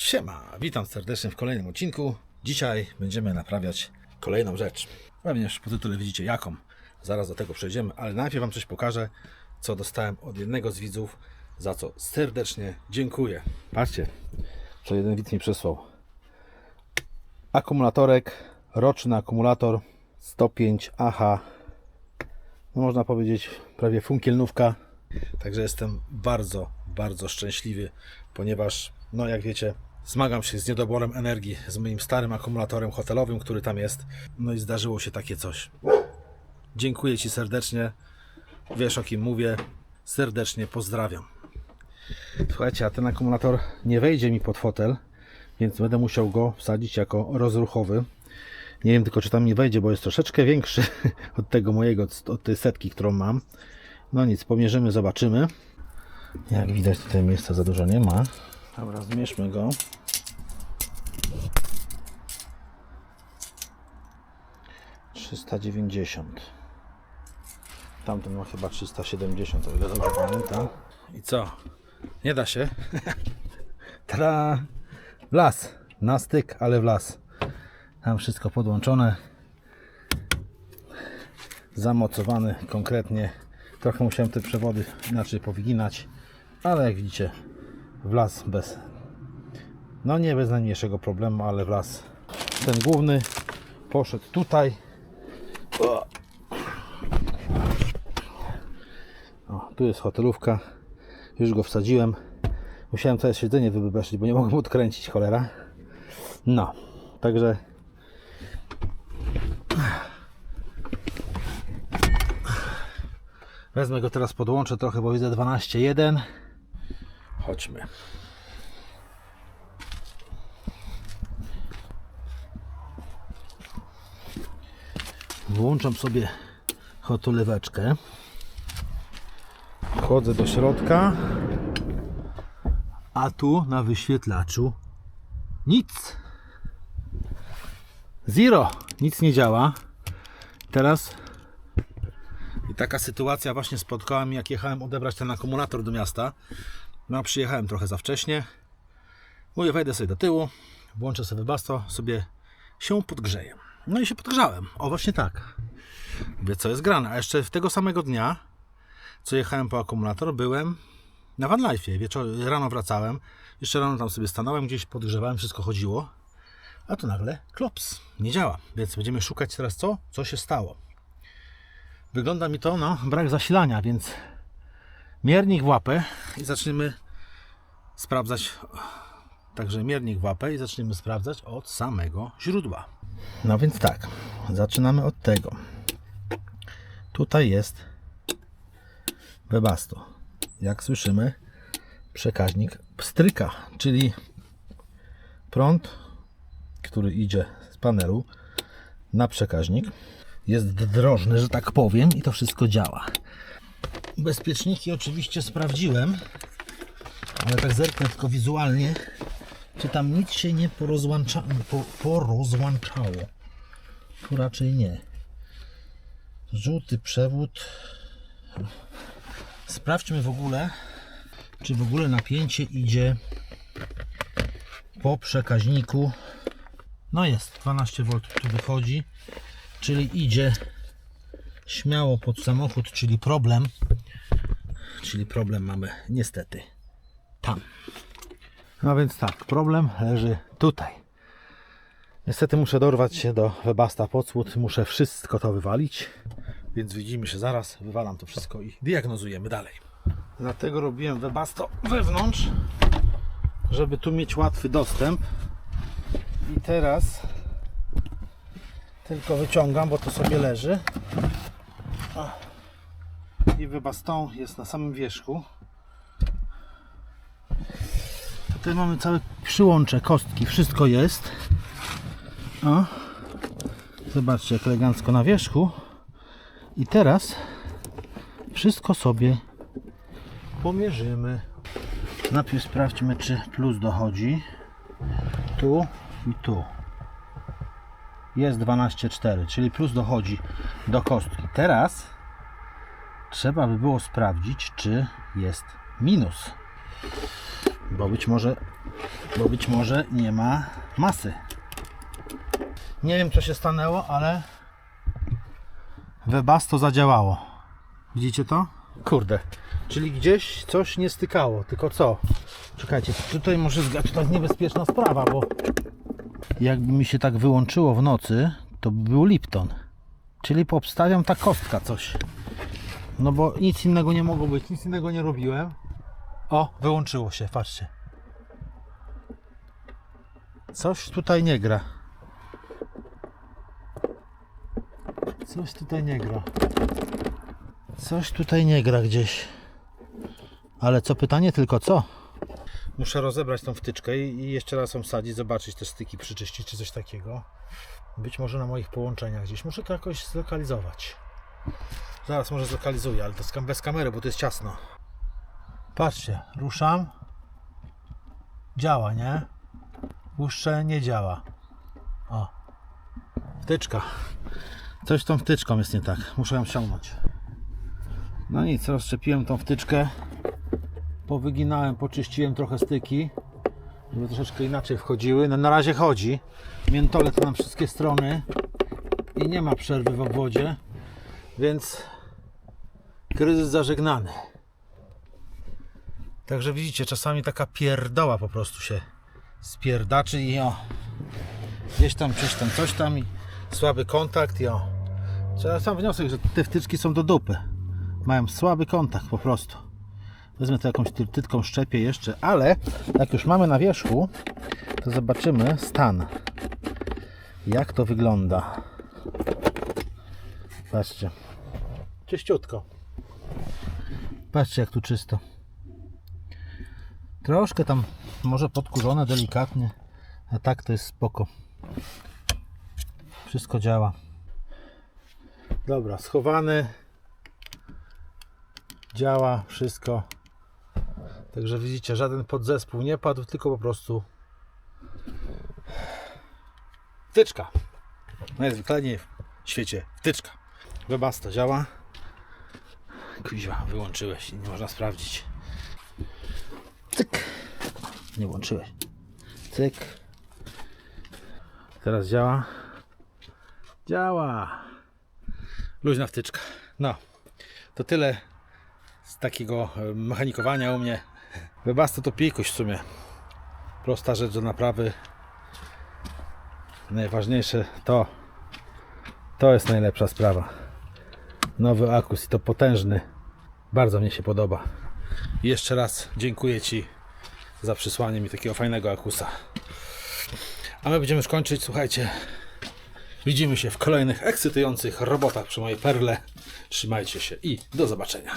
Siema, witam serdecznie w kolejnym odcinku. Dzisiaj będziemy naprawiać kolejną rzecz. Pewnie już po tytule widzicie jaką. Zaraz do tego przejdziemy, ale najpierw Wam coś pokażę, co dostałem od jednego z widzów, za co serdecznie dziękuję. Patrzcie, co jeden widz mi przysłał. Akumulatorek, roczny akumulator 105 AH. No można powiedzieć prawie funkielnówka. Także jestem bardzo szczęśliwy, ponieważ, no jak wiecie, zmagam się z niedoborem energii z moim starym akumulatorem hotelowym, który tam jest. No i zdarzyło się takie coś. Dziękuję Ci serdecznie. Wiesz, o kim mówię. Serdecznie pozdrawiam. Słuchajcie, a ten akumulator nie wejdzie mi pod fotel, więc będę musiał go wsadzić jako rozruchowy. Nie wiem tylko, czy tam nie wejdzie, bo jest troszeczkę większy od tego mojego, od tej setki, którą mam. No nic, pomierzymy, zobaczymy. Jak widać, tutaj miejsca za dużo nie ma. Dobra, zmierzmy go. $390. Tamten ma chyba 370, o ile dobrze pamiętam. I co? Nie da się? Tada! W las. Na styk, ale w las. Tam wszystko podłączone. Zamocowane konkretnie. Trochę musiałem te przewody inaczej powyginać, ale jak widzicie, w las bez, no nie bez najmniejszego problemu, ale w las. Ten główny poszedł tutaj. O, tu jest hotelówka. Już go wsadziłem. Musiałem całe siedzenie wybebeszyć, bo nie mogłem odkręcić, cholera. No, także wezmę go teraz, podłączę trochę, bo widzę 12.1. Chodźmy. Włączam sobie hotuleweczkę. Wchodzę do środka. A tu na wyświetlaczu nic. Zero. Nic nie działa. Teraz i taka sytuacja właśnie spotkała mnie, jak jechałem odebrać ten akumulator do miasta. No, przyjechałem trochę za wcześnie. Mówię, wejdę sobie do tyłu, włączę sobie Webasto, sobie się podgrzeję. No i się podgrzałem. O, właśnie tak. Mówię, co jest grane. A jeszcze tego samego dnia, co jechałem po akumulator, byłem na Van Life'ie. Rano wracałem. Jeszcze rano tam sobie stanąłem, gdzieś podgrzewałem, wszystko chodziło. A tu nagle klops. Nie działa. Więc będziemy szukać teraz co się stało. Wygląda mi to, no, brak zasilania, więc miernik w łapę i zaczniemy sprawdzać. Także miernik w łapę i zaczniemy sprawdzać od samego źródła. No więc tak, zaczynamy od tego. Tutaj jest Webasto. Jak słyszymy, przekaźnik pstryka, czyli prąd, który idzie z panelu na przekaźnik. Jest drożny, że tak powiem, i to wszystko działa. Bezpieczniki oczywiście sprawdziłem, ale tak zerknę tylko wizualnie, czy tam nic się nie porozłączało. Tu raczej nie. Żółty przewód. Sprawdźmy w ogóle, czy w ogóle napięcie idzie po przekaźniku. No jest, 12V tu wychodzi. Czyli idzie śmiało pod samochód, czyli problem. Czyli problem mamy niestety tam. No więc tak, problem leży tutaj. Niestety muszę dorwać się do Webasta pod spód. Muszę wszystko to wywalić. Więc widzimy się zaraz. Wywalam to wszystko i diagnozujemy dalej. Dlatego robiłem Webasto wewnątrz, żeby tu mieć łatwy dostęp. I teraz tylko wyciągam, bo to sobie leży. I Webaston jest na samym wierzchu. Tutaj mamy całe przyłącze, kostki, wszystko jest. O, zobaczcie, jak elegancko na wierzchu. I teraz wszystko sobie pomierzymy. Najpierw sprawdźmy, czy plus dochodzi. Tu i tu. Jest 12,4, czyli plus dochodzi do kostki. Teraz trzeba by było sprawdzić, czy jest minus. Bo być może bo być może nie ma masy. Nie wiem, co się stanęło, ale Webasto zadziałało. Widzicie to? Kurde, czyli gdzieś coś nie stykało, tylko co? Czekajcie, tutaj może tutaj niebezpieczna sprawa, bo jakby mi się tak wyłączyło w nocy, to by był Lipton. Czyli obstawiam ta kostka coś. No bo nic innego nie mogło być, nic innego nie robiłem. O, wyłączyło się, patrzcie. Coś tutaj nie gra. Coś tutaj nie gra. Coś tutaj nie gra gdzieś. Ale co pytanie, tylko co? Muszę rozebrać tą wtyczkę i jeszcze raz ją wsadzić, zobaczyć te styki, przyczyścić czy coś takiego. Być może na moich połączeniach gdzieś. Muszę to jakoś zlokalizować. Zaraz może zlokalizuję, ale to jest bez kamery, bo to jest ciasno. Patrzcie, ruszam. Działa, nie? Puszczę, nie działa. O. Wtyczka. Coś z tą wtyczką jest nie tak. Muszę ją ściągnąć. No nic, rozszczepiłem tą wtyczkę. Powyginałem, poczyściłem trochę styki, żeby troszeczkę inaczej wchodziły. No, na razie chodzi. Miętole to na wszystkie strony i nie ma przerwy w obwodzie, więc kryzys zażegnany. Także widzicie, czasami taka pierdoła po prostu się spierdaczy i o, gdzieś tam coś tam i słaby kontakt i o. Trzeba sam wniosek, że te wtyczki są do dupy. Mają słaby kontakt po prostu. Wezmę to jakąś tyrtytką, szczepię jeszcze, ale jak już mamy na wierzchu, to zobaczymy stan. Jak to wygląda. Patrzcie. Czyściutko. Patrzcie, jak tu czysto. Troszkę tam może podkurzone delikatnie, a tak to jest spoko. Wszystko działa. Dobra, schowany. Działa wszystko. Także widzicie, żaden podzespół nie padł, tylko po prostu wtyczka. Najzwyklej w świecie wtyczka. Webasto działa. Kuźwa, wyłączyłeś i nie można sprawdzić. Cyk. Nie włączyłeś. Cyk. Teraz działa. Działa. Luźna wtyczka. No, to tyle z takiego mechanikowania u mnie. Webasto to pikuś w sumie. Prosta rzecz do naprawy. Najważniejsze to jest najlepsza sprawa. Nowy akus i to potężny. Bardzo mnie się podoba. I jeszcze raz dziękuję Ci za przysłanie mi takiego fajnego akusa. A my będziemy już kończyć. Słuchajcie, widzimy się w kolejnych ekscytujących robotach przy mojej perle. Trzymajcie się i do zobaczenia.